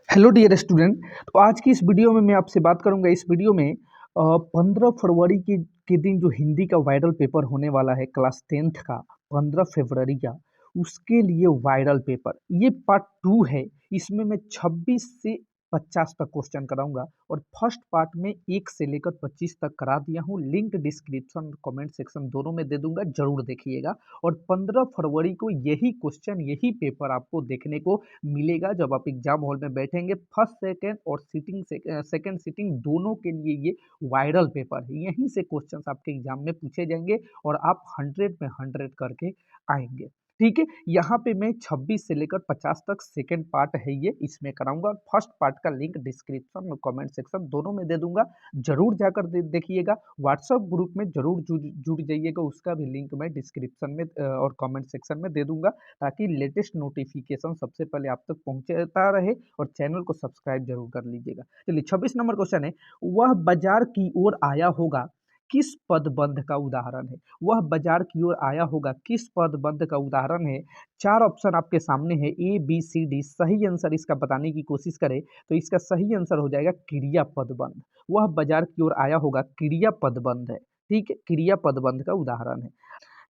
Hello dear student. तो आज की इस वीडियो में मैं आपसे बात करूंगा। इस वीडियो में 15 फरवरी के दिन जो हिंदी का वायरल पेपर होने वाला है क्लास 10th का, 15 फरवरी का, उसके लिए वायरल पेपर ये पार्ट 2 है। इसमें मैं 26 से 50 तक क्वेश्चन कराऊंगा और फर्स्ट पार्ट में 1 से लेकर 25 तक करा दिया हूँ। लिंक डिस्क्रिप्शन और कमेंट सेक्शन दोनों में दे दूंगा, जरूर देखिएगा। और 15 फरवरी को यही क्वेश्चन, यही पेपर आपको देखने को मिलेगा जब आप एग्जाम हॉल में बैठेंगे। फर्स्ट सेकंड और सेकंड सिटिंग दोनों के लिए ये वायरल पेपर है। यहीं से क्वेश्चंस आपके एग्जाम में पूछे जाएंगे और आप 100 में 100 करके आएंगे। ठीक है, यहाँ पे मैं 26 से लेकर 50 तक सेकंड पार्ट है ये, इसमें कराऊंगा। फर्स्ट पार्ट का लिंक डिस्क्रिप्शन और कमेंट सेक्शन दोनों में दे दूंगा, जरूर जाकर देखिएगा। व्हाट्सएप ग्रुप में जरूर जुड़ जाइएगा, उसका भी लिंक मैं डिस्क्रिप्शन में और कमेंट सेक्शन में दे दूंगा, ताकि लेटेस्ट नोटिफिकेशन सबसे पहले आप तक पहुंचता रहे। और चैनल को सब्सक्राइब जरूर कर लीजिएगा। चलिए 26 नंबर क्वेश्चन है, वह बाजार की ओर आया होगा, किस पदबंध का उदाहरण है। वह बाजार की ओर आया होगा, किस पदबंध का उदाहरण है। 4 ऑप्शन आपके सामने है, ए बी सी डी। सही आंसर इसका बताने की कोशिश करें तो इसका सही आंसर हो जाएगा क्रिया पदबंध। वह बाजार की ओर आया होगा, क्रिया पदबंध है। ठीक है, क्रिया पदबंध का उदाहरण है।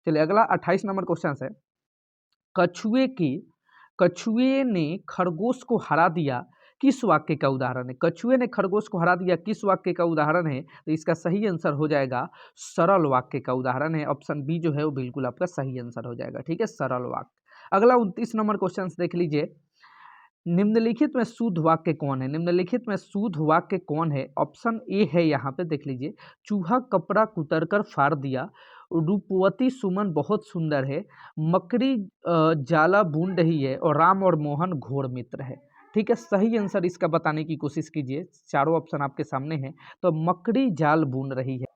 चलिए अगला 28 नंबर क्वेश्चन है, कछुए की कछुए ने खरगोश को हरा दिया, किस वाक्य का उदाहरण है। कछुए ने खरगोश को हरा दिया किस वाक्य का उदाहरण है। तो इसका सही आंसर हो जाएगा सरल वाक्य का उदाहरण है। ऑप्शन बी जो है वो बिल्कुल आपका सही आंसर हो जाएगा। ठीक है, सरल वाक्य। अगला 29 नंबर क्वेश्चन देख लीजिए, निम्नलिखित में शुद्ध वाक्य कौन है। निम्नलिखित में शुद्ध वाक्य कौन है। ऑप्शन ए है, यहाँ पे देख लीजिए, चूहा कपड़ा कुतर कर फाड़ दिया, रूपवती सुमन बहुत सुंदर है, मकड़ी जाला बून रही है, और राम और मोहन घोर मित्र है। ठीक है, सही आंसर इसका बताने की कोशिश कीजिए। चारों ऑप्शन आपके सामने हैं। तो मकड़ी जाल बून रही है।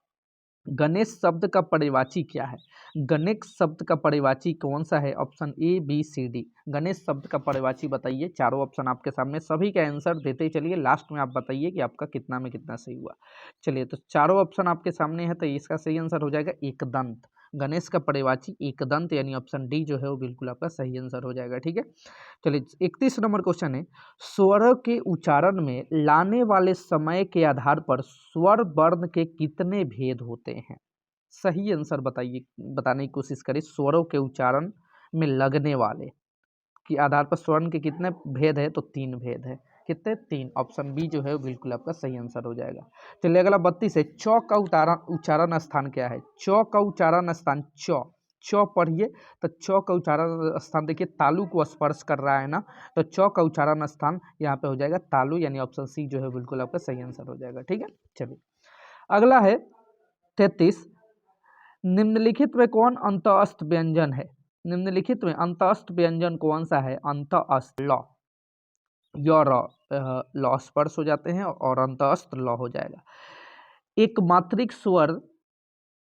गणेश शब्द का पर्यायवाची क्या है। गणेश शब्द का पर्यायवाची कौन सा है। Option A B C D. Ganesh शब्द का पर्यायवाची बताइए। चारों ऑप्शन आपके सामने, सभी का आंसर देते चलिए, लास्ट में आप बताइए कि आपका कितना में कितना सही हुआ। चलिए, तो चारों ऑप्शन आपके सामने है, तो इसका सही आंसर हो जाएगा एकदंत। गणेश का पर्यायवाची एकदंत, यानी ऑप्शन डी जो है वो बिल्कुल आपका सही आंसर हो जाएगा। ठीक है, चलिए 31 नंबर क्वेश्चन है, स्वर के उच्चारण में लाने वाले समय के आधार पर स्वर वर्ण के कितने भेद होते हैं। सही आंसर बताइए, बताने की कोशिश करिए। स्वरों के उच्चारण में लगने वाले के आधार पर स्वर्ण के कितने भेद है। तो 3 भेद है। कितने? 3। ऑप्शन बी जो है वो बिल्कुल आपका सही आंसर हो जाएगा। चलिए अगला 32 है, चौ का उच्चारण स्थान क्या है। चौ का उच्चारण स्थान, चौ चौ पढ़िए। तो चौ का उच्चारण स्थान देखिए, तालु को स्पर्श कर रहा है ना, तो चौ का उच्चारण स्थान यहाँ पे हो जाएगा तालु, यानी ऑप्शन सी जो है बिल्कुल आपका सही आंसर हो जाएगा। ठीक है, चलिए अगला है 33, निम्नलिखित में कौन अंतःस्थ व्यंजन है। निम्नलिखित में अंतःस्थ व्यंजन कौन सा है। अंतःस्थ ल, य र ल स्पर्श हो जाते हैं और अंतःस्थ ल हो जाएगा। एक मात्रिक स्वर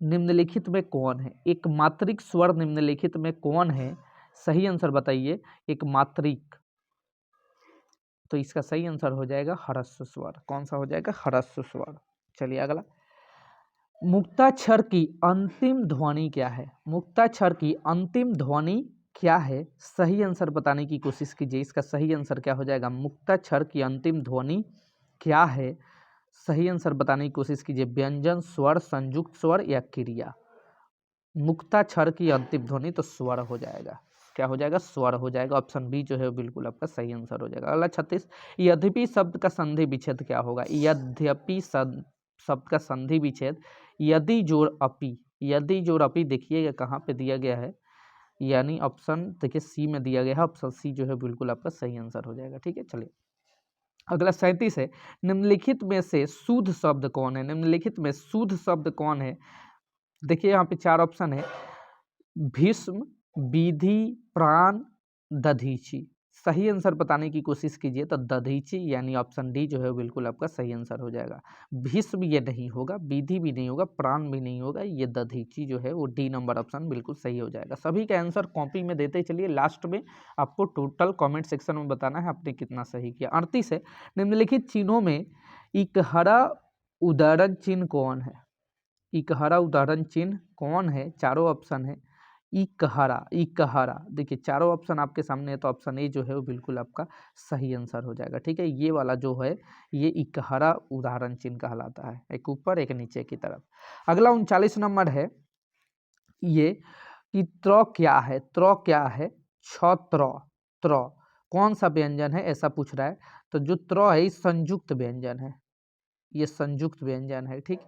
निम्नलिखित में कौन है। एक मात्रिक स्वर निम्नलिखित में कौन है। सही आंसर बताइए। एक मात्रिक, तो इसका सही आंसर हो जाएगा ह्रस्व स्वर। कौन सा हो जाएगा। ह्रस्व स्वर। चलिए अगला, मुक्ताक्षर की अंतिम ध्वनि क्या है। मुक्ताक्षर की अंतिम ध्वनि क्या है। सही आंसर बताने की कोशिश कीजिए। इसका सही आंसर क्या हो जाएगा। मुक्ताक्षर की अंतिम ध्वनि क्या है। सही आंसर बताने की कोशिश कीजिए। व्यंजन, स्वर, संयुक्त स्वर या क्रिया। मुक्ताक्षर की अंतिम ध्वनि तो स्वर हो जाएगा। क्या हो जाएगा। स्वर हो जाएगा। ऑप्शन बी जो है बिल्कुल आपका सही आंसर हो जाएगा। अगला 36, यद्यपि शब्द का संधि विच्छेद क्या होगा। यद्यपि शब्द का संधि विच्छेद यदि जोड़ अपि। यदि जोड़ अपि देखिएगा कहाँ पे दिया गया है, यानी ऑप्शन देखिए सी में दिया गया है। ऑप्शन सी जो है बिल्कुल आपका सही आंसर हो जाएगा। ठीक है, चलिए अगला 37 है, निम्नलिखित में से शुद्ध शब्द कौन है। निम्नलिखित में शुद्ध शब्द कौन है। देखिए यहाँ पे 4 ऑप्शन है, भीष्म, विधि, प्राण, दधीचि। सही आंसर बताने की कोशिश कीजिए। तो दधीचि यानी ऑप्शन डी जो है बिल्कुल आपका सही आंसर हो जाएगा। भीष्म ये नहीं होगा, विधि भी नहीं होगा, प्राण भी नहीं होगा, ये दधीचि जो है वो डी नंबर ऑप्शन बिल्कुल सही हो जाएगा। सभी का आंसर कॉपी में देते चलिए, लास्ट में आपको टोटल कमेंट सेक्शन में बताना है आपने कितना सही किया। 38 है, निम्नलिखित चिन्हों में इकहरा उदाहरण चिन्ह कौन है। इकहरा उदाहरण चिन्ह कौन है। चारों ऑप्शन है, इकहरा, इकहरा। देखिए चारों ऑप्शन आपके सामने है, तो ऑप्शन ए जो है वो बिल्कुल आपका सही आंसर हो जाएगा। ठीक है, ये वाला जो है ये इकहरा उदाहरण चिन्ह कहलाता है, एक ऊपर एक नीचे की तरफ। अगला 39 नंबर है ये कि त्र क्या है, त्र क्या है, छत्र, त्र कौन सा व्यंजन है ऐसा पूछ रहा है। तो जो त्र है ये संयुक्त व्यंजन है, ये संयुक्त व्यंजन है। ठीक,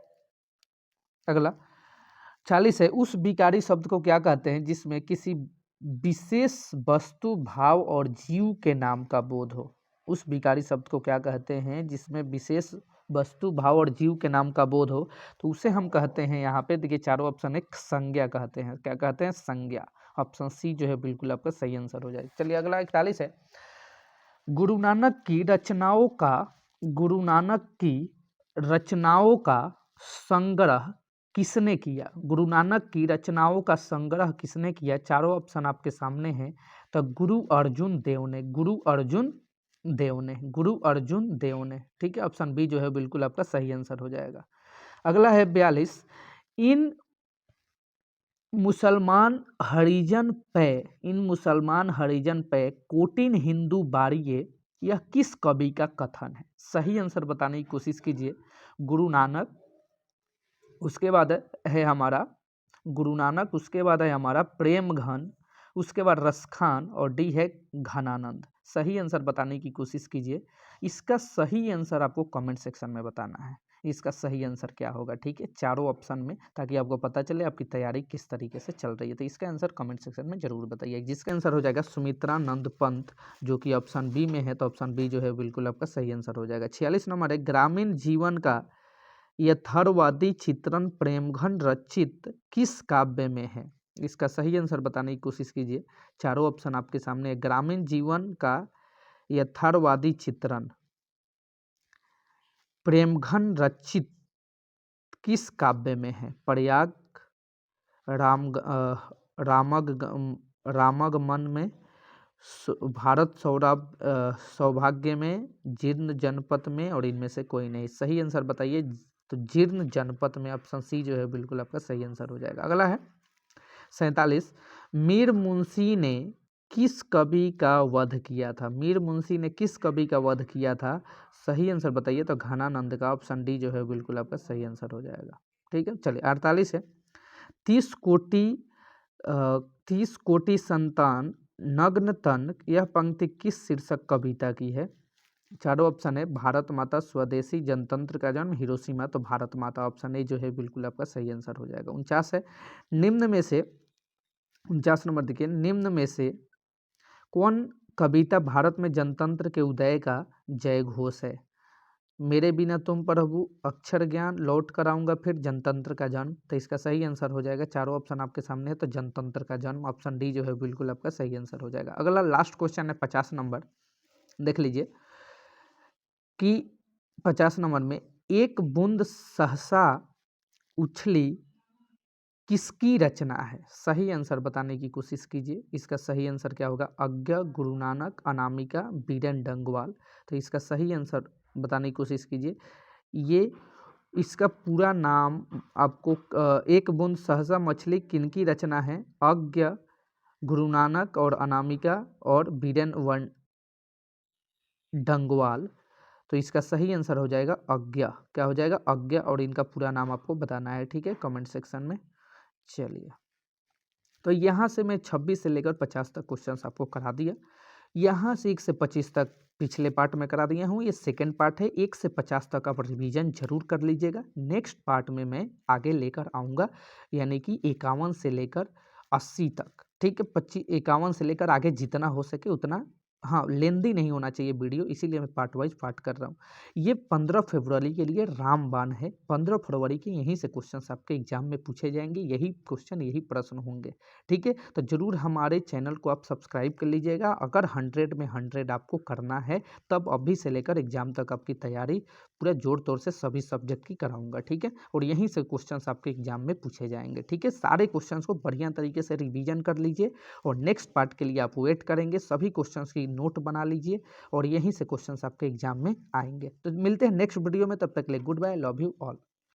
अगला 40 है, उस विकारी शब्द को क्या कहते हैं जिसमें किसी विशेष वस्तु भाव और जीव के नाम का बोध हो। उस विकारी शब्द को क्या कहते हैं जिसमें विशेष वस्तु भाव और जीव के नाम का बोध हो, तो उसे हम कहते हैं यहाँ पे देखिए चारों ऑप्शन एक संज्ञा कहते हैं। क्या कहते हैं? संज्ञा। ऑप्शन सी जो है बिल्कुल आपका सही आंसर हो जाएगा। चलिए अगला 41 है, गुरु नानक की रचनाओं का, गुरु नानक की रचनाओं का संग्रह किसने किया? गुरु नानक की रचनाओं का संग्रह किसने किया? चारों ऑप्शन आपके सामने हैं। तो गुरु अर्जुन देव ने, गुरु अर्जुन देव ने, गुरु अर्जुन देव ने। ठीक है, ऑप्शन बी जो है बिल्कुल आपका सही आंसर हो जाएगा। अगला है 42, इन मुसलमान हरिजन पे, इन मुसलमान हरिजन पे कोटिन हिंदू बारिये, यह किस कवि का कथन है? सही आंसर बताने की कोशिश कीजिए। गुरु नानक, उसके बाद है हमारा गुरु नानक, उसके बाद है हमारा प्रेम घन, उसके बाद रसखान और डी है घनानंद। सही आंसर बताने की कोशिश कीजिए। इसका सही आंसर आपको कमेंट सेक्शन में बताना है, इसका सही आंसर क्या होगा। ठीक है, चारों ऑप्शन में, ताकि आपको पता चले आपकी तैयारी किस तरीके से चल रही है। तो इसका आंसर कमेंट सेक्शन में जरूर बताइए। जिसका आंसर हो जाएगा सुमित्रानंद पंत, जो कि ऑप्शन बी में है, तो ऑप्शन बी जो है बिल्कुल आपका सही आंसर हो जाएगा। 46 नंबर है, ग्रामीण जीवन का यथार्थवादी चित्रण प्रेमघन रचित किस काव्य में है? इसका सही आंसर बताने की कोशिश कीजिए। चारों ऑप्शन आपके सामने है। ग्रामीण जीवन का यथार्थवादी चित्रण प्रेमघन रचित किस काव्य में है? प्रयाग, राम रामगमन में, भारत सौरभ सौभाग्य में, जीर्ण जनपद में, और इनमें से कोई नहीं। सही आंसर बताइए। तो जीर्ण जनपद में, ऑप्शन सी जो है बिल्कुल आपका सही आंसर हो जाएगा। अगला है 47, मीर मुंशी ने किस कवि का वध किया था? मीर मुंशी ने किस कवि का वध किया था? सही आंसर बताइए। तो घनानंद का, ऑप्शन डी जो है बिल्कुल आपका सही आंसर हो जाएगा। ठीक है, चलिए 48 है, 30 कोटि संतान नग्न तन, यह पंक्ति किस शीर्षक कविता की है? चारों ऑप्शन है। भारत माता, स्वदेशी, जनतंत्र का जन्म, हिरोशिमा। तो भारत माता, ऑप्शन ए जो है बिल्कुल आपका सही आंसर हो जाएगा। 49 है, निम्न में से, 49 नंबर देखिए, निम्न में से कौन कविता भारत में जनतंत्र के उदय का जय घोष है? मेरे बिना तुम प्रभु, अक्षर ज्ञान, लौट कर आऊंगा फिर, जनतंत्र का जन्म। तो इसका सही आंसर हो जाएगा। चारों ऑप्शन आपके सामने है, तो जनतंत्र का जन्म, ऑप्शन डी जो है बिल्कुल आपका सही आंसर हो जाएगा। अगला लास्ट क्वेश्चन है 50 नंबर, देख लीजिए कि 50 नंबर में, एक बूंद सहसा उछली किसकी रचना है? सही आंसर बताने की कोशिश कीजिए। इसका सही आंसर क्या होगा? अज्ञ, गुरु नानक, अनामिका, बीरेन डंगवाल। तो इसका सही आंसर बताने की कोशिश कीजिए। ये इसका पूरा नाम आपको, एक बूंद सहसा मछली किनकी रचना है? अज्ञ, गुरु नानक और अनामिका और बीरेन वन डंगवाल। तो इसका सही आंसर हो जाएगा अज्ञा। क्या हो जाएगा? अज्ञा। और इनका पूरा नाम आपको बताना है। ठीक है, कमेंट सेक्शन में। चलिए, तो यहाँ से मैं 26 से लेकर 50 तक क्वेश्चंस आपको करा दिया। यहाँ से 1 से 25 तक पिछले पार्ट में करा दिया हूँ, ये सेकंड पार्ट है। 1 से 50 तक आप रिवीजन जरूर कर लीजिएगा। नेक्स्ट पार्ट में मैं आगे लेकर आऊँगा, यानी कि 51 से लेकर 80 तक। ठीक है, 51 से लेकर आगे जितना हो सके उतना। हाँ, लेंदी नहीं होना चाहिए वीडियो, इसीलिए मैं पार्ट वाइज पार्ट कर रहा हूँ। ये 15 फरवरी के लिए रामबाण है। 15 फरवरी के यहीं से क्वेश्चंस आपके एग्जाम में पूछे जाएंगे, यही क्वेश्चन, यही प्रश्न होंगे। ठीक है, तो जरूर हमारे चैनल को आप सब्सक्राइब कर लीजिएगा। अगर 100 में 100 आपको करना है, तब अभी से लेकर एग्जाम तक आपकी तैयारी पूरा जोर तोड़ से सभी सब्जेक्ट की कराऊंगा। ठीक है, और यहीं से क्वेश्चंस आपके एग्जाम में पूछे जाएंगे। ठीक है, सारे क्वेश्चंस को बढ़िया तरीके से रिवीजन कर लीजिए, और नेक्स्ट पार्ट के लिए आप वेट करेंगे। सभी क्वेश्चंस की नोट बना लीजिए, और यहीं से क्वेश्चंस आपके एग्जाम में आएंगे। तो मिलते हैं नेक्स्ट वीडियो में, तब तक के लिए goodbye, love you all.